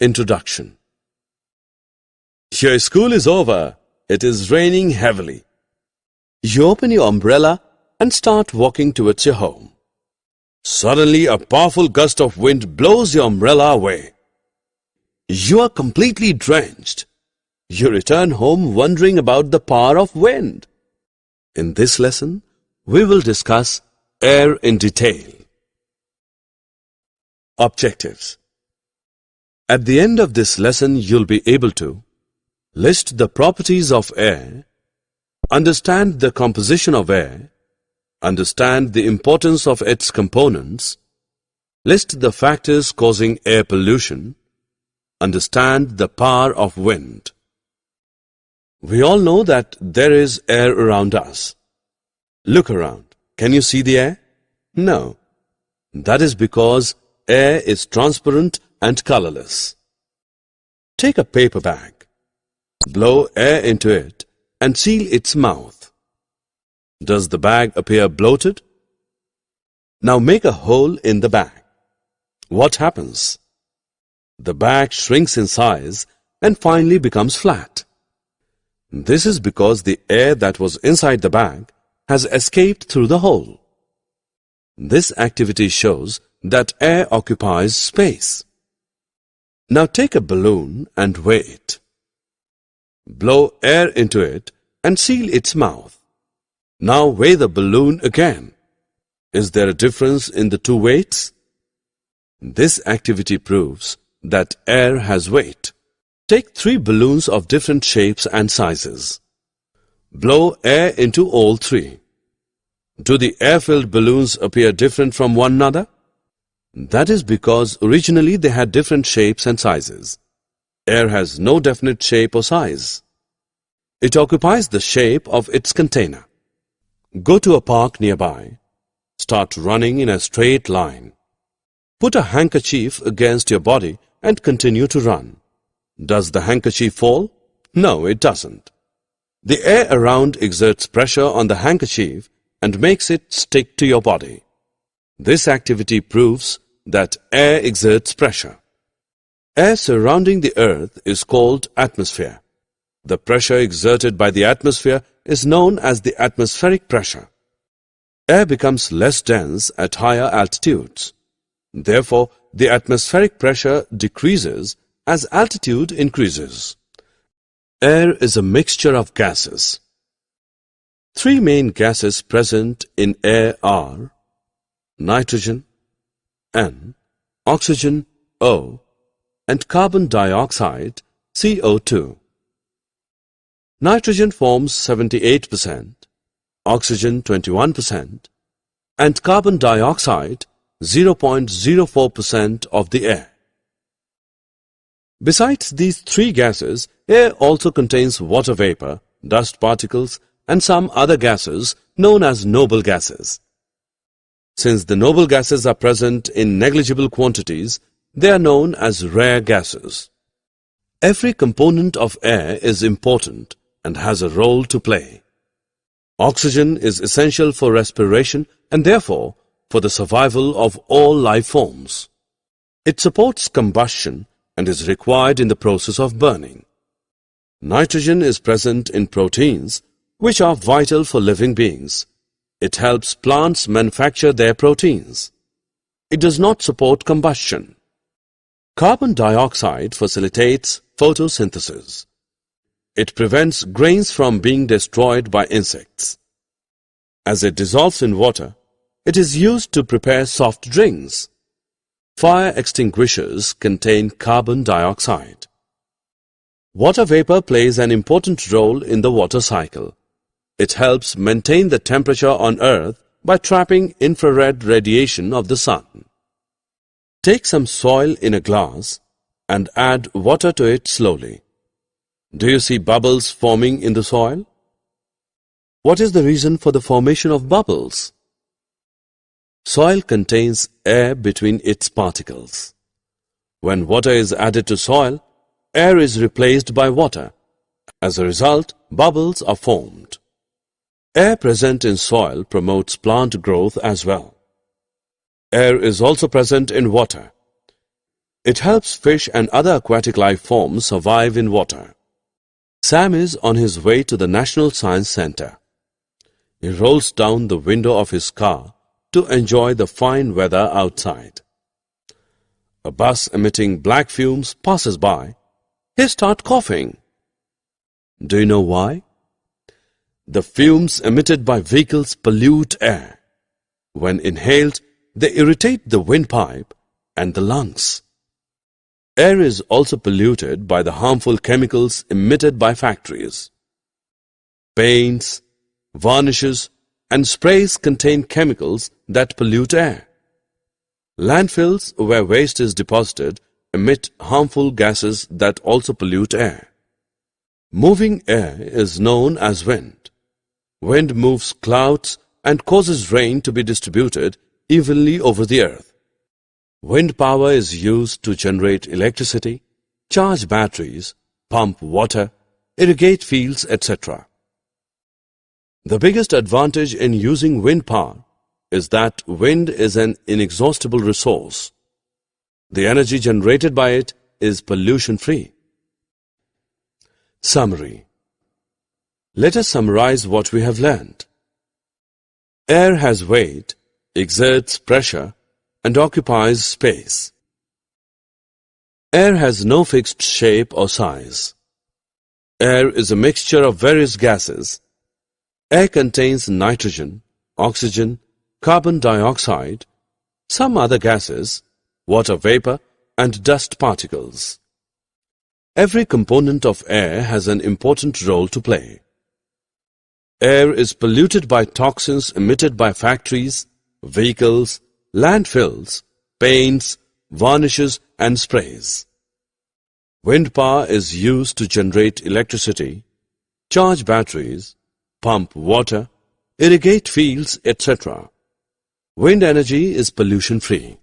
Introduction. Your school is over. It is raining heavily. You open your umbrella and start walking towards your home. Suddenly, a powerful gust of wind blows your umbrella away. You are completely drenched. You return home wondering about the power of wind. In this lesson, we will discuss air in detail. Objectives. At the end of this lesson, you'll be able to list the properties of air, understand the composition of air, understand the importance of its components, list the factors causing air pollution, understand the power of wind. We all know that there is air around us. Look around. Can you see the air? No. That is because air is transparent and colorless. Take a paper bag. Blow air into it and seal its mouth. Does the bag appear bloated? Now make a hole in the bag. What happens? The bag shrinks in size and finally becomes flat. This is because the air that was inside the bag has escaped through the hole. This activity shows that air occupies space. Now take a balloon and weigh it. Blow air into it and seal its mouth. Now weigh the balloon again. Is there a difference in the two weights? This activity proves that air has weight. Take 3 balloons of different shapes and sizes. Blow air into all 3. Do the air-filled balloons appear different from one another? That is because originally they had different shapes and sizes. Air has no definite shape or size. It occupies the shape of its container. Go to a park nearby. Start running in a straight line. Put a handkerchief against your body and continue to run. Does the handkerchief fall? No, it doesn't. The air around exerts pressure on the handkerchief and makes it stick to your body. This activity proves that air exerts pressure. Air surrounding the earth is called atmosphere. The pressure exerted by the atmosphere is known as the atmospheric pressure. Air becomes less dense at higher altitudes. Therefore, the atmospheric pressure decreases as altitude increases. Air is a mixture of gases. 3 main gases present in air are nitrogen, N, oxygen, O, and carbon dioxide, CO2. Nitrogen forms 78%, oxygen 21%, and carbon dioxide 0.04% of the air. Besides these 3 gases, air also contains water vapor, dust particles, and some other gases known as noble gases. Since the noble gases are present in negligible quantities, they are known as rare gases. Every component of air is important and has a role to play. Oxygen is essential for respiration and therefore for the survival of all life forms. It supports combustion and is required in the process of burning. Nitrogen is present in proteins, which are vital for living beings. It helps plants manufacture their proteins. It does not support combustion. Carbon dioxide facilitates photosynthesis. It prevents grains from being destroyed by insects. As it dissolves in water, it is used to prepare soft drinks. Fire extinguishers contain carbon dioxide. Water vapor plays an important role in the water cycle. It helps maintain the temperature on Earth by trapping infrared radiation of the sun. Take some soil in a glass and add water to it slowly. Do you see bubbles forming in the soil? What is the reason for the formation of bubbles? Soil contains air between its particles. When water is added to soil, air is replaced by water. As a result, bubbles are formed. Air present in soil promotes plant growth as well. Air is also present in water. It helps fish and other aquatic life forms survive in water. Sam is on his way to the National Science Center. He rolls down the window of his car to enjoy the fine weather outside. A bus emitting black fumes passes by. He starts coughing. Do you know why? The fumes emitted by vehicles pollute air. When inhaled, they irritate the windpipe and the lungs. Air is also polluted by the harmful chemicals emitted by factories. Paints, varnishes, and sprays contain chemicals that pollute air. Landfills where waste is deposited emit harmful gases that also pollute air. Moving air is known as wind. Wind moves clouds and causes rain to be distributed evenly over the earth. Wind power is used to generate electricity, charge batteries, pump water, irrigate fields, etc. The biggest advantage in using wind power is that wind is an inexhaustible resource. The energy generated by it is pollution-free. Summary. Let us summarize what we have learned. Air has weight, exerts pressure, and occupies space. Air has no fixed shape or size. Air is a mixture of various gases. Air contains nitrogen, oxygen, carbon dioxide, some other gases, water vapor, and dust particles. Every component of air has an important role to play. Air is polluted by toxins emitted by factories, vehicles, landfills, paints, varnishes, and sprays. Wind power is used to generate electricity, charge batteries, pump water, irrigate fields, etc. Wind energy is pollution-free.